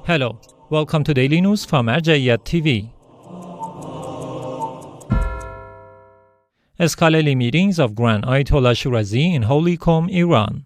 Hello, welcome to Daily News from Al-Shaaer TV. Scholarly meetings of Grand Ayatollah Shirazi in Holy Qom, Iran.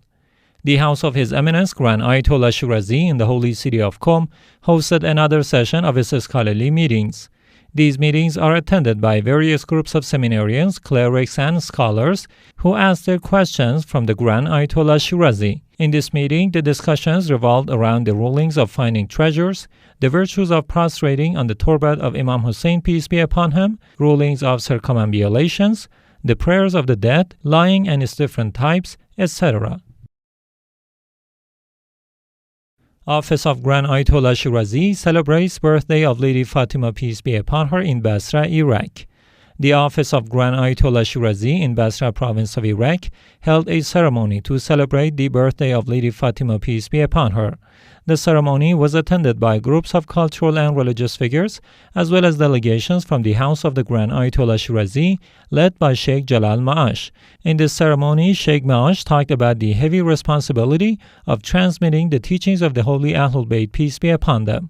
The House of His Eminence Grand Ayatollah Shirazi in the holy city of Qom hosted another session of its scholarly meetings. These meetings are attended by various groups of seminarians, clerics, and scholars who ask their questions from the Grand Ayatollah Shirazi. In this meeting, the discussions revolved around the rulings of finding treasures, the virtues of prostrating on the turban of Imam Hussein, peace be upon him, rulings of circumambulations, the prayers of the dead, lying and its different types, etc. Office of Grand Ayatollah Shirazi celebrates birthday of Lady Fatima, peace be upon her, in Basra, Iraq. The Office of Grand Ayatollah Shirazi in Basra province of Iraq held a ceremony to celebrate the birthday of Lady Fatima, peace be upon her. The ceremony was attended by groups of cultural and religious figures, as well as delegations from the House of the Grand Ayatollah Shirazi, led by Sheikh Jalal Ma'ash. In this ceremony, Sheikh Ma'ash talked about the heavy responsibility of transmitting the teachings of the Holy Ahlul Bayt, peace be upon them.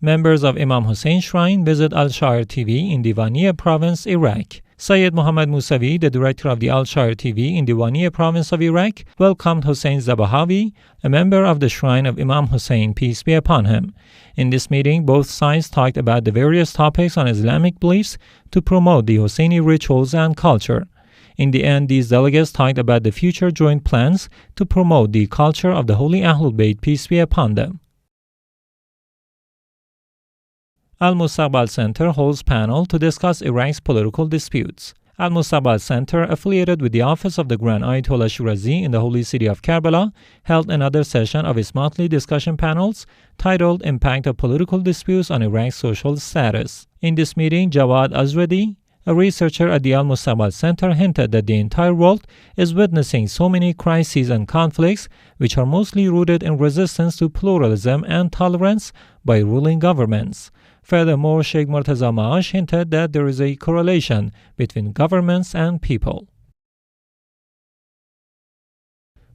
Members of Imam Hussein Shrine visit Al-Shaaer TV in Diwaniya province, Iraq. Sayyid Muhammad Musavi, the director of the Al-Shaaer TV in Diwaniya province of Iraq, welcomed Hussein Zabahawi, a member of the Shrine of Imam Hussein, peace be upon him. In this meeting, both sides talked about the various topics on Islamic beliefs to promote the Husseini rituals and culture. In the end, these delegates talked about the future joint plans to promote the culture of the Holy Ahlul Bayt, peace be upon them. Al-Mostaqbal Center holds panel to discuss Iraq's political disputes. Al-Mostaqbal Center, affiliated with the Office of the Grand Ayatollah Shirazi in the holy city of Karbala, held another session of its monthly discussion panels titled Impact of Political Disputes on Iraq's Social Status. In this meeting, Jawad Azredi, a researcher at the Al-Mostaqbal Center, hinted that the entire world is witnessing so many crises and conflicts which are mostly rooted in resistance to pluralism and tolerance by ruling governments. Furthermore, Sheikh Murtaza Maash hinted that there is a correlation between governments and people.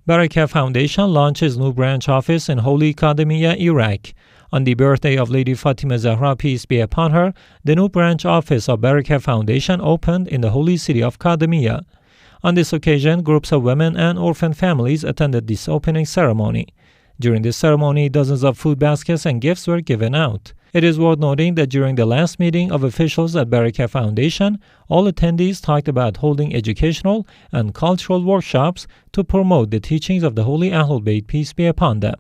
Baraka Foundation launches new branch office in Holy Kadhimiya, Iraq. On the birthday of Lady Fatima Zahra, peace be upon her, the new branch office of Baraka Foundation opened in the holy city of Kadhimiya. On this occasion, groups of women and orphan families attended this opening ceremony. During this ceremony, dozens of food baskets and gifts were given out. It is worth noting that during the last meeting of officials at Baraka Foundation, all attendees talked about holding educational and cultural workshops to promote the teachings of the Holy Ahlul Bayt, peace be upon them.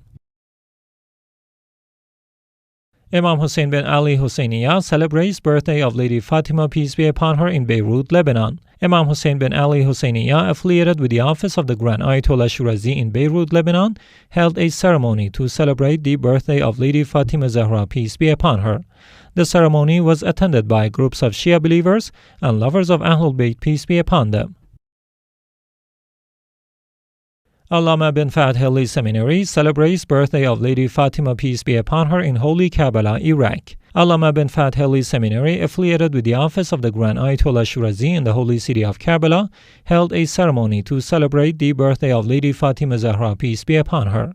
Imam Hussein bin Ali Husayniya celebrates birthday of Lady Fatima, peace be upon her, in Beirut, Lebanon. Imam Hussein bin Ali Husayniya, affiliated with the Office of the Grand Ayatollah Shirazi in Beirut, Lebanon, held a ceremony to celebrate the birthday of Lady Fatima Zahra, peace be upon her. The ceremony was attended by groups of Shia believers and lovers of Ahlul Bayt, peace be upon them. Allamah bin Fahad Hilli Seminary celebrates birthday of Lady Fatima, peace be upon her, in holy Karbala, Iraq. Allamah bin Fahad Hilli Seminary, affiliated with the Office of the Grand Ayatollah Shirazi in the holy city of Karbala, held a ceremony to celebrate the birthday of Lady Fatima Zahra, peace be upon her.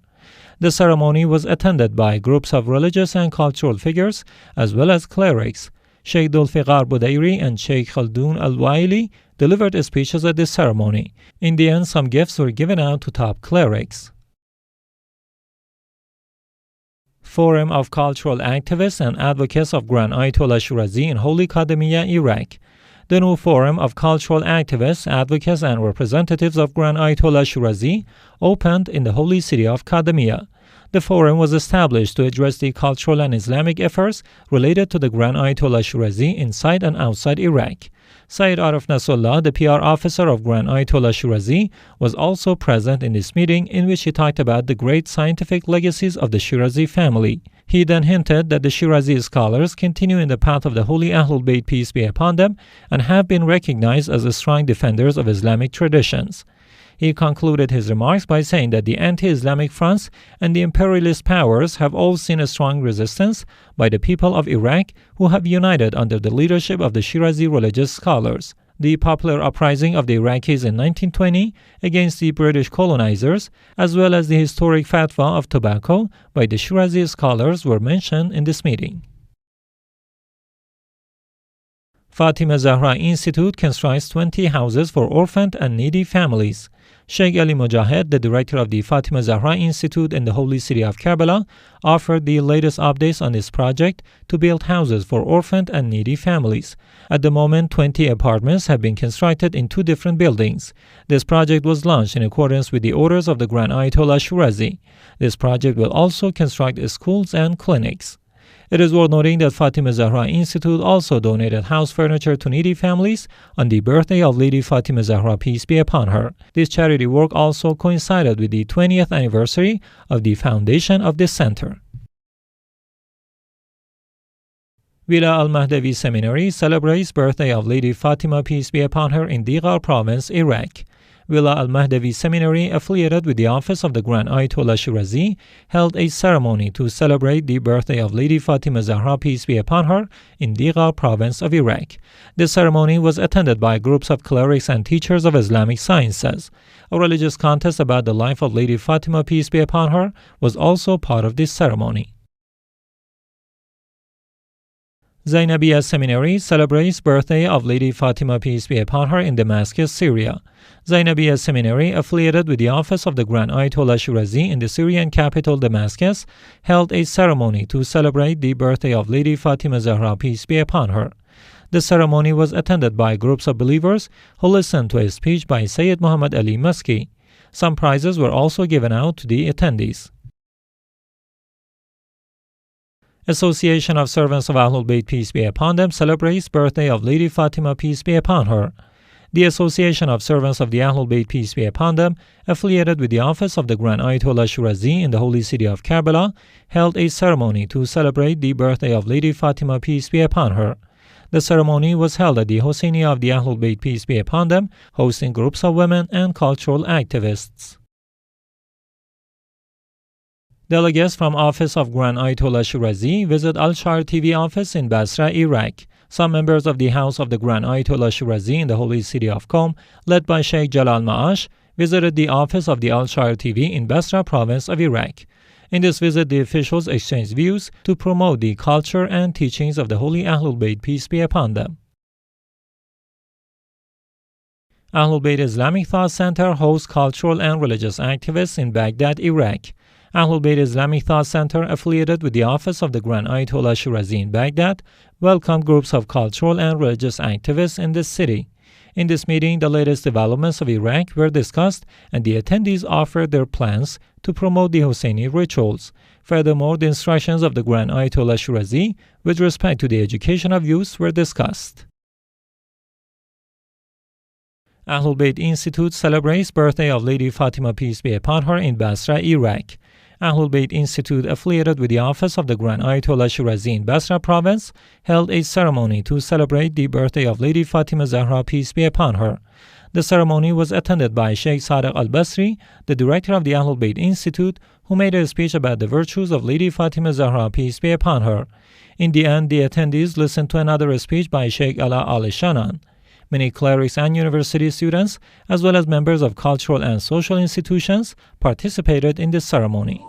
The ceremony was attended by groups of religious and cultural figures, as well as clerics. Sheikh Dulfiqar Budairi and Sheikh Khaldun Al-Waili delivered speeches at this ceremony. In the end, some gifts were given out to top clerics. Forum of Cultural Activists and Advocates of Grand Ayatollah Shirazi in Holy Kadhimiya, Iraq. The new Forum of Cultural Activists, Advocates, and Representatives of Grand Ayatollah Shirazi opened in the holy city of Kadhimiya. The forum was established to address the cultural and Islamic efforts related to the Grand Ayatollah Shirazi inside and outside Iraq. Sayyid Arif Nasrullah, the PR officer of Grand Ayatollah Shirazi, was also present in this meeting, in which he talked about the great scientific legacies of the Shirazi family. He then hinted that the Shirazi scholars continue in the path of the Holy Ahlul Bayt, peace be upon them, and have been recognized as strong defenders of Islamic traditions. He concluded his remarks by saying that the anti-Islamic fronts and the imperialist powers have all seen a strong resistance by the people of Iraq, who have united under the leadership of the Shirazi religious scholars. the popular uprising of the Iraqis in 1920 against the British colonizers, as well as the historic fatwa of tobacco by the Shirazi scholars were mentioned in this meeting. Fatima Zahra Institute constructs 20 houses for orphaned and needy families. Sheikh Ali Mojahed, the director of the Fatima Zahra Institute in the holy city of Karbala, offered the latest updates on this project to build houses for orphaned and needy families. At the moment, 20 apartments have been constructed in 2 different buildings. This project was launched in accordance with the orders of the Grand Ayatollah Shirazi. This project will also construct schools and clinics. It is worth noting that Fatima Zahra Institute also donated house furniture to needy families on the birthday of Lady Fatima Zahra, peace be upon her. This charity work also coincided with the 20th anniversary of the foundation of this center. Wila Al-Mahdavi Seminary celebrates birthday of Lady Fatima, peace be upon her, in Diwaniya province, Iraq. Wila Al-Mahdavi Seminary, affiliated with the office of the Grand Ayatollah Shirazi, held a ceremony to celebrate the birthday of Lady Fatima Zahra, peace be upon her, in Diwaniya province of Iraq. This ceremony was attended by groups of clerics and teachers of Islamic sciences. A religious contest about the life of Lady Fatima, peace be upon her, was also part of this ceremony. Zainabiya Seminary celebrates birthday of Lady Fatima, peace be upon her, in Damascus, Syria. Zainabiya Seminary, affiliated with the office of the Grand Ayatollah Shirazi in the Syrian capital Damascus, held a ceremony to celebrate the birthday of Lady Fatima Zahra, peace be upon her. The ceremony was attended by groups of believers who listened to a speech by Sayyid Muhammad Ali Maski. Some prizes were also given out to the attendees. Association of Servants of Ahlul Bayt, peace be upon them, celebrates birthday of Lady Fatima, peace be upon her. The Association of Servants of the Ahlul Bayt, peace be upon them, affiliated with the office of the Grand Ayatollah Shirazi in the holy city of Karbala, held a ceremony to celebrate the birthday of Lady Fatima, peace be upon her. The ceremony was held at the Husayniya of the Ahlul Bayt, peace be upon them, hosting groups of women and cultural activists. Delegates from Office of Grand Ayatollah Shirazi visit Al-Shaaer TV office in Basra, Iraq. Some members of the House of the Grand Ayatollah Shirazi in the holy city of Qom, led by Sheikh Jalal Ma'ash, visited the office of the Al-Shaaer TV in Basra province of Iraq. In this visit, the officials exchanged views to promote the culture and teachings of the Holy Ahlul Bayt, peace be upon them. Ahlul Bayt Islamic Thought Center hosts cultural and religious activists in Baghdad, Iraq. Ahlul Bayt Islamic Thought Center, affiliated with the office of the Grand Ayatollah Shirazi in Baghdad, welcomed groups of cultural and religious activists in this city. In this meeting, the latest developments of Iraq were discussed, and the attendees offered their plans to promote the Husseini rituals. Furthermore, the instructions of the Grand Ayatollah Shirazi with respect to the education of youth were discussed. Ahlul Bayt Institute celebrates birthday of Lady Fatima, peace be upon her, in Basra, Iraq. Ahlul Bayt Institute, affiliated with the office of the Grand Ayatollah Shirazi in Basra province, held a ceremony to celebrate the birthday of Lady Fatima Zahra, peace be upon her. The ceremony was attended by Sheikh Sadiq al-Basri, the director of the Ahlul Bayt Institute, who made a speech about the virtues of Lady Fatima Zahra, peace be upon her. In the end, the attendees listened to another speech by Sheikh Ala al-Shanan. Many clerics and university students, as well as members of cultural and social institutions, participated in this ceremony.